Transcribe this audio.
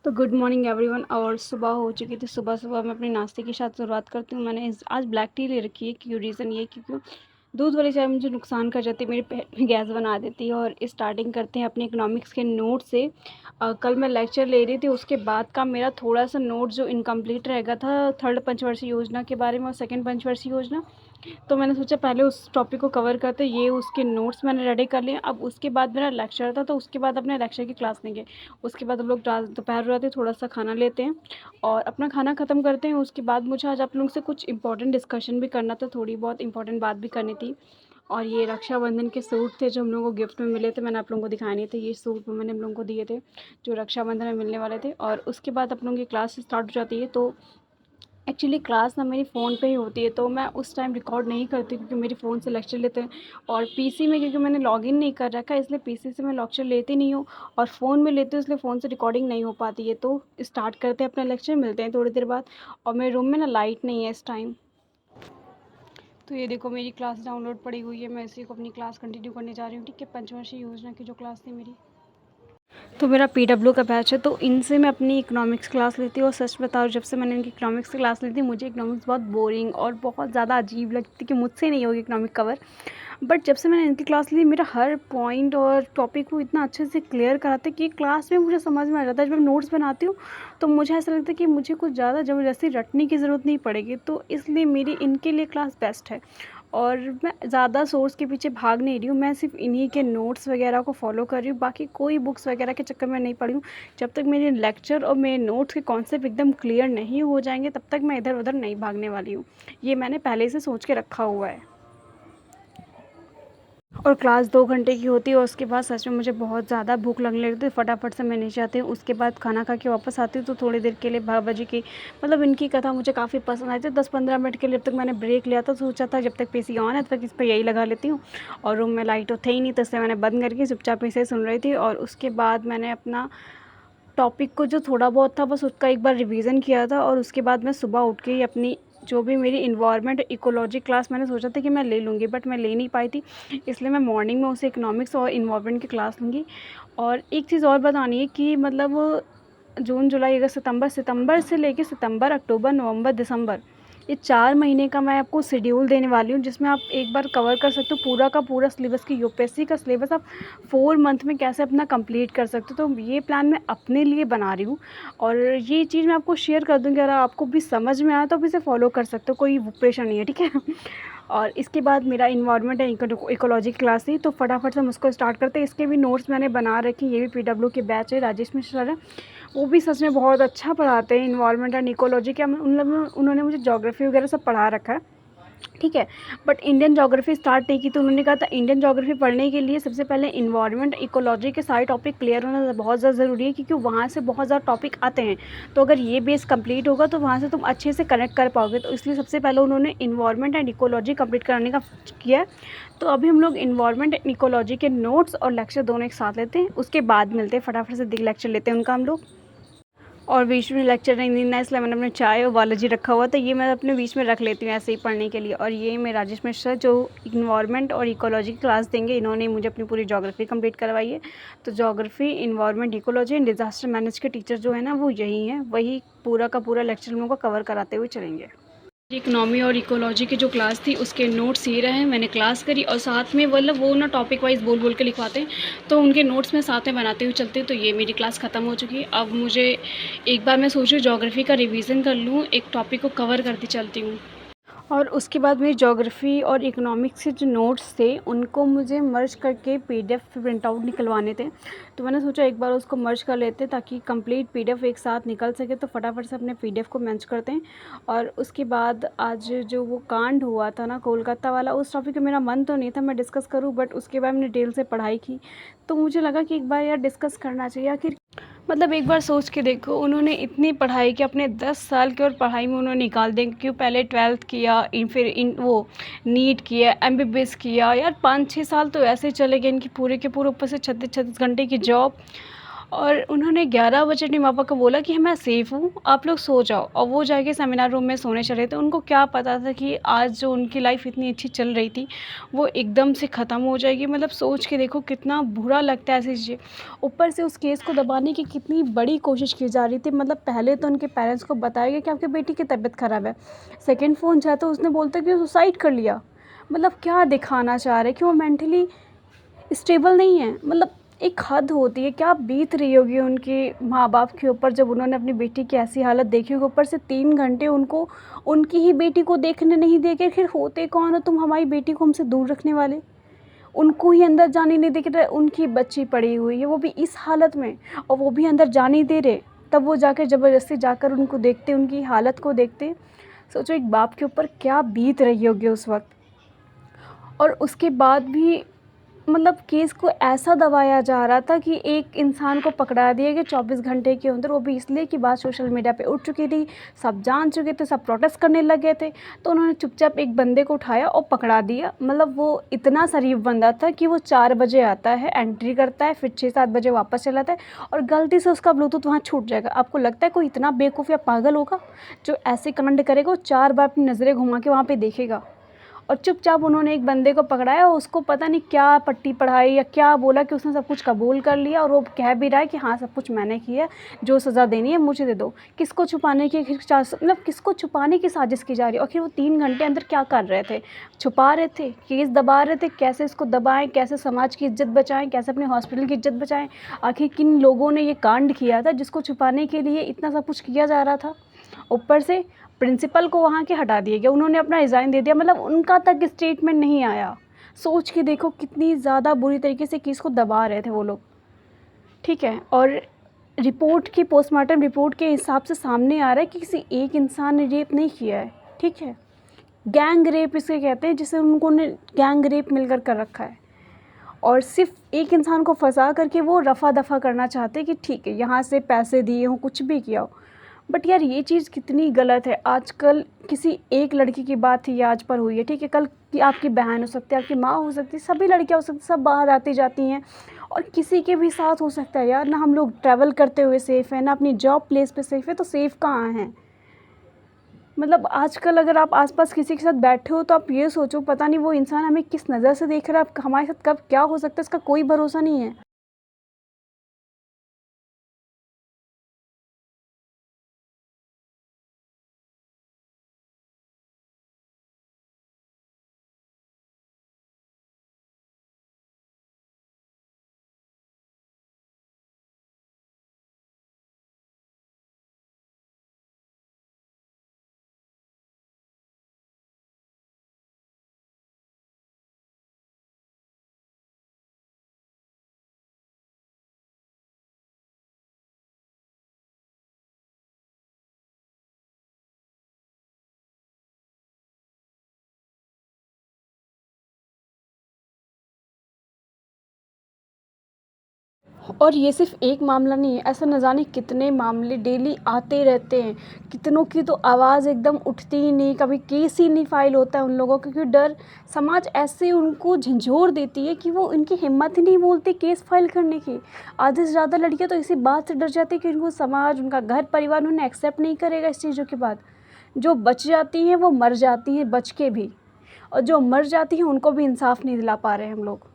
तो good morning everyone. और सुबह हो चुकी थी। सुबह मैं अपने नाश्ते के साथ शुरुआत करती हूँ। मैंने आज ब्लैक टी ले रखी है। क्यों रीज़न ये कि क्यों दूध वाली चाय मुझे नुकसान कर जाती है, मेरे पेट में गैस बना देती है। और स्टार्टिंग करते हैं अपने इकोनॉमिक्स के नोट से। कल मैं लेक्चर ले रही थी, उसके बाद का मेरा थोड़ा सा नोट जो इनकम्प्लीट रह गया था थर्ड पंचवर्षीय योजना के बारे में और सेकंड पंचवर्षीय योजना। तो मैंने सोचा पहले उस टॉपिक को कवर करते। ये उसके नोट्स मैंने रेडी कर लिए। अब उसके बाद मेरा लेक्चर था, तो उसके बाद अपने लेक्चर की क्लास लेंगे। उसके बाद हम लोग दोपहर हो जाते थोड़ा सा खाना लेते हैं और अपना खाना ख़त्म करते हैं। उसके बाद मुझे आज आप लोगों से कुछ इंपॉर्टेंट डिस्कशन भी करना था, थोड़ी बहुत इंपॉर्टेंट बात भी करनी थी। और ये रक्षाबंधन के सूट थे जो हम लोगों को गिफ्ट में मिले थे, मैंने आप लोगों को दिखाए नहीं थे। ये सूट मैंने हम लोगों को दिए थे जो रक्षाबंधन में मिलने वाले थे। और उसके बाद आप लोगों की क्लास स्टार्ट हो जाती है। तो एक्चुअली क्लास ना मेरी फ़ोन पे ही होती है, तो मैं उस टाइम रिकॉर्ड नहीं करती क्योंकि मेरी फ़ोन से लेक्चर लेते हैं। और पीसी में क्योंकि मैंने लॉगिन नहीं कर रखा है, इसलिए पीसी से मैं लेक्चर लेती नहीं हूँ। और फ़ोन में लेती हूँ, इसलिए फ़ोन से रिकॉर्डिंग नहीं हो पाती है। तो स्टार्ट करते हैं अपना लेक्चर, मिलते हैं थोड़ी देर बाद। और मेरे रूम में ना लाइट नहीं है इस टाइम। तो ये देखो मेरी क्लास डाउनलोड पड़ी हुई है, मैं इसी को अपनी क्लास कंटिन्यू करने जा रही हूँ। ठीक है, पंचवर्षीय योजना की जो क्लास थी मेरी। तो मेरा पीडब्ल्यू का बैच है, तो इनसे मैं अपनी इकोनॉमिक्स क्लास लेती हूँ। और सच बताओ, जब से मैंने इनकी इकोनॉमिक्स की क्लास ली थी, मुझे इकोनॉमिक्स बहुत बोरिंग और बहुत ज़्यादा अजीब लगती थी कि मुझसे नहीं होगी इकोनॉमिक कवर। बट जब से मैंने इनकी क्लास ली, मेरा हर पॉइंट और टॉपिक को इतना अच्छे से क्लियर कराते कि क्लास में मुझे समझ में आ जाता है। जब मैं नोट्स बनाती हूँ तो मुझे ऐसा लगता है कि मुझे कुछ ज़्यादा ज़बरदस्ती रटने की ज़रूरत नहीं पड़ेगी। तो इसलिए मेरी इनके लिए क्लास बेस्ट है। और मैं ज़्यादा सोर्स के पीछे भाग नहीं रही हूँ, मैं सिर्फ इन्हीं के नोट्स वगैरह को फॉलो कर रही हूँ। बाकी कोई बुक्स वगैरह के चक्कर में नहीं पड़ी हूँ। जब तक मेरे लेक्चर और मेरे नोट्स के कॉन्सेप्ट एकदम क्लियर नहीं हो जाएंगे, तब तक मैं इधर उधर नहीं भागने वाली हूँ। ये मैंने पहले से सोच के रखा हुआ है। और क्लास 2 घंटे की होती है और उसके बाद सच में मुझे बहुत ज़्यादा भूख लगने लगती है। फटाफट से मैं नीचे आती हूँ, उसके बाद खाना खा के वापस आती हूँ। तो थोड़ी देर के लिए बाबा जी की मतलब इनकी कथा मुझे काफ़ी पसंद आई थी। 10-15 मिनट के लिए जब तक मैंने ब्रेक लिया था, सोचा था जब तक पीसी ऑन है तब तक इस पर यही लगा लेती हूँ। और रूम में लाइट तो थे ही नहीं, तो इसलिए मैंने बंद करके चुपचाप इसे सुन रही थी। और उसके बाद मैंने अपना टॉपिक को जो थोड़ा बहुत था बस उसका एक बार रिवीजन किया था। और उसके बाद मैं सुबह उठ के ही अपनी जो भी मेरी इन्वायरमेंट इकोलॉजी क्लास मैंने सोचा था कि मैं ले लूँगी, बट मैं ले नहीं पाई थी। इसलिए मैं मॉर्निंग में उसे इकोनॉमिक्स और इन्वायरमेंट की क्लास लूँगी। और एक चीज़ और बतानी है कि मतलब जून जुलाई अगस्त सितंबर से लेके सितंबर अक्टूबर नवंबर दिसंबर, ये 4 महीने का मैं आपको शेड्यूल देने वाली हूँ, जिसमें आप एक बार कवर कर सकते हो पूरा का पूरा सिलेबस की यूपीएससी का सिलेबस आप 4 मंथ में कैसे अपना कंप्लीट कर सकते हो। तो ये प्लान मैं अपने लिए बना रही हूँ और ये चीज़ मैं आपको शेयर कर दूँगी। अगर आपको भी समझ में आया तो आप इसे फॉलो कर सकते हो, कोई प्रेशर नहीं है, ठीक है। और इसके बाद मेरा इन्वायरमेंट एंड इकोलॉजी क्लास थी, तो फटाफट से हम उसको स्टार्ट करते हैं। इसके भी नोट्स मैंने बना रखे, ये भी पीडब्ल्यू के बैच है, राजेश मिश्रा है। वो भी सच में बहुत अच्छा पढ़ाते हैं इन्वायरमेंट एंड इकोलॉजी के। उन्होंने मुझे ज्योग्राफी वगैरह सब पढ़ा रखा है, ठीक है। बट इंडियन ज्योग्राफी स्टार्ट नहीं की, तो उन्होंने कहा था इंडियन ज्योग्राफी पढ़ने के लिए सबसे पहले इन्वायरमेंट इकोलॉजी के सारे टॉपिक क्लियर होना बहुत ज़्यादा ज़रूरी है, क्योंकि वहाँ से बहुत ज़्यादा टॉपिक आते हैं। तो अगर ये बेस कंप्लीट होगा तो वहाँ से तुम अच्छे से कनेक्ट कर पाओगे। तो इसलिए सबसे पहले उन्होंने इन्वायरमेंट एंड इकोलॉजी कंप्लीट कराने का किया है। तो अभी हम लोग इन्वायरमेंट एंड इकोलॉजी के नोट्स और लेक्चर दोनों एक साथ लेते हैं, उसके बाद मिलते हैं। फटाफट से लेक्चर लेते हैं उनका हम लोग। और बीच में लेक्चर नहीं देना, इसलिए मैंने अपने चाय और बालाजी रखा हुआ था, ये मैं अपने बीच में रख लेती हूँ ऐसे ही पढ़ने के लिए। और ये मैं राजेश मिश्रा जो इन्वायरमेंट और इकोलॉजी की क्लास देंगे, इन्होंने मुझे अपनी पूरी ज्योग्राफी कंप्लीट करवाई है। तो geography, environment, ecology and disaster manage के टीचर जो है ना वो यही हैं, वही पूरा का पूरा लेक्चर हम लोग को कवर कराते हुए चलेंगे। इकोनॉमी और इकोलॉजी की जो क्लास थी उसके नोट्स ये रहे, मैंने क्लास करी और साथ में मतलब वो ना टॉपिक वाइज बोल बोल के लिखवाते हैं, तो उनके नोट्स में साथ में बनाते हुए चलते हैं। तो ये मेरी क्लास ख़त्म हो चुकी है। अब मुझे एक बार मैं सोच रही हूँ ज्योग्राफी का रिवीजन कर लूँ, एक टॉपिक को कवर करती चलती हूँ। और उसके बाद मेरी ज्योग्राफ़ी और इकोनॉमिक्स के जो नोट्स थे उनको मुझे मर्ज करके पीडीएफ प्रिंट आउट निकलवाने थे। तो मैंने सोचा एक बार उसको मर्ज कर लेते ताकि कंप्लीट पीडीएफ एक साथ निकल सके। तो फटाफट से अपने पीडीएफ को मैच करते हैं। और उसके बाद आज जो वो कांड हुआ था ना कोलकाता वाला, उस टॉपिक में मेरा मन तो नहीं था मैं डिस्कस करूँ, बट उसके बाद मैंने डिटेल से पढ़ाई की तो मुझे लगा कि एक बार यार डिस्कस करना चाहिए। आखिर मतलब एक बार सोच के देखो, उन्होंने इतनी पढ़ाई की, अपने 10 साल की और पढ़ाई में उन्होंने निकाल दें। क्यों पहले 12th किया, फिर वो नीट किया, एमबीबीएस किया, यार 5-6 साल तो ऐसे चले गए इनकी पूरे के पूरे, ऊपर से 36-36 घंटे की जॉब। और उन्होंने 11 बजे अपने पापा को बोला कि मैं सेफ़ हूँ, आप लोग सो जाओ, और वो जाके सेमिनार रूम में सोने चले थे। उनको क्या पता था कि आज जो उनकी लाइफ़ इतनी अच्छी चल रही थी, वो एकदम से ख़त्म हो जाएगी। मतलब सोच के देखो कितना बुरा लगता है ऐसी चीज़ें। ऊपर से उस केस को दबाने की कितनी बड़ी कोशिश की जा रही थी। मतलब पहले तो उनके पेरेंट्स को बताया गया कि आपकी बेटी की तबीयत ख़राब है। सेकंड फ़ोन जाता तो उसने बोलता कि सुसाइड कर लिया। मतलब क्या दिखाना चाह रहे हैं कि वो मेंटली स्टेबल नहीं है। मतलब एक हद होती है, क्या बीत रही होगी उनके माँ-बाप के ऊपर जब उन्होंने अपनी बेटी की ऐसी हालत देखी होगी। ऊपर से 3 घंटे उनको उनकी ही बेटी को देखने नहीं दे के, आखिर होते कौन हो तुम हमारी बेटी को हमसे दूर रखने वाले? उनको ही अंदर जाने नहीं दे के उनकी बच्ची पड़ी हुई है, वो भी इस हालत में, और वो भी अंदर जाने ही दे रहे। तब वो जाकर ज़बरदस्ती जाकर उनको देखते, उनकी हालत को देखते। सोचो एक बाप के ऊपर क्या बीत रही होगी उस वक़्त। और उसके बाद भी मतलब केस को ऐसा दबाया जा रहा था कि एक इंसान को पकड़ा दिया गया 24 घंटे के अंदर, वो भी इसलिए कि बात सोशल मीडिया पे उठ चुकी थी, सब जान चुके थे, सब प्रोटेस्ट करने लग गए थे। तो उन्होंने चुपचाप एक बंदे को उठाया और पकड़ा दिया। मतलब वो इतना शरीफ बंदा था कि वो 4 बजे आता है, एंट्री करता है, फिर 6-7 बजे वापस चला जाता है, और गलती से उसका ब्लूटूथ वहाँ छूट जाएगा। आपको लगता है कोई इतना बेवकूफ़ या पागल होगा जो ऐसे कांड करेगा? वो 4 बार अपनी नज़रें घुमा के वहाँ पे देखेगा। और चुपचाप उन्होंने एक बंदे को पकड़ाया और उसको पता नहीं क्या पट्टी पढ़ाई या क्या बोला कि उसने सब कुछ कबूल कर लिया, और वो कह भी रहा है कि हाँ सब कुछ मैंने किया है, जो सज़ा देनी है मुझे दे दो। किसको छुपाने की मतलब किसको छुपाने की साजिश की जा रही है? और फिर वो 3 घंटे अंदर क्या कर रहे थे? छुपा रहे थे, केस दबा रहे थे, कैसे इसको दबाएं, कैसे समाज की इज्जत बचाएं, कैसे अपने हॉस्पिटल की इज्जत बचाएं। आखिर किन लोगों ने ये कांड किया था जिसको छुपाने के लिए इतना सब कुछ किया जा रहा था? ऊपर से प्रिंसिपल को वहाँ के हटा दिया गया, उन्होंने अपना रिज़ाइन दे दिया। मतलब उनका तक स्टेटमेंट नहीं आया। सोच के देखो कितनी ज़्यादा बुरी तरीके से केस को दबा रहे थे वो लोग, ठीक है। और रिपोर्ट की पोस्टमार्टम रिपोर्ट के हिसाब से सामने आ रहा है कि किसी एक इंसान ने रेप नहीं किया है, ठीक है। गैंग रेप इसे कहते हैं, जिसे उनको ने गैंग रेप मिलकर कर रखा है, और सिर्फ एक इंसान को फंसा करके वो रफ़ा दफ़ा करना चाहते हैं कि ठीक है यहाँ से पैसे दिए हों, कुछ भी किया हो। बट यार ये चीज़ कितनी गलत है। आजकल किसी एक लड़की की बात ही आज पर हुई है, ठीक है, कल की आपकी बहन हो सकती है, आपकी माँ हो सकती है, सभी लड़कियाँ हो सकती हैं, सब बाहर आती जाती हैं, और किसी के भी साथ हो सकता है यार। ना हम लोग ट्रैवल करते हुए सेफ़ हैं, ना अपनी जॉब प्लेस पे सेफ़ है, तो सेफ़ कहाँ हैं? मतलब आजकल अगर आप आस-पास किसी के साथ बैठे हो तो आप ये सोचो पता नहीं वो इंसान हमें किस नज़र से देख रहा है, अब हमारे साथ कब क्या हो सकता है इसका कोई भरोसा नहीं है। और ये सिर्फ़ एक मामला नहीं है, ऐसा न जाने कितने मामले डेली आते रहते हैं। कितनों की तो आवाज़ एकदम उठती ही नहीं, कभी केस ही नहीं फ़ाइल होता है उन लोगों का, क्योंकि डर समाज ऐसे उनको झंझोर देती है कि वो उनकी हिम्मत ही नहीं बोलती केस फ़ाइल करने की। आधे से ज़्यादा लड़कियाँ तो इसी बात से डर जाती हैं कि उनको समाज, उनका घर परिवार उन्हें एक्सेप्ट नहीं करेगा इस चीज़ों के बाद। जो बच जाती हैं वो मर जाती हैं बच के भी, और जो मर जाती हैं उनको भी इंसाफ़ नहीं दिला पा रहे हैं हम लोग।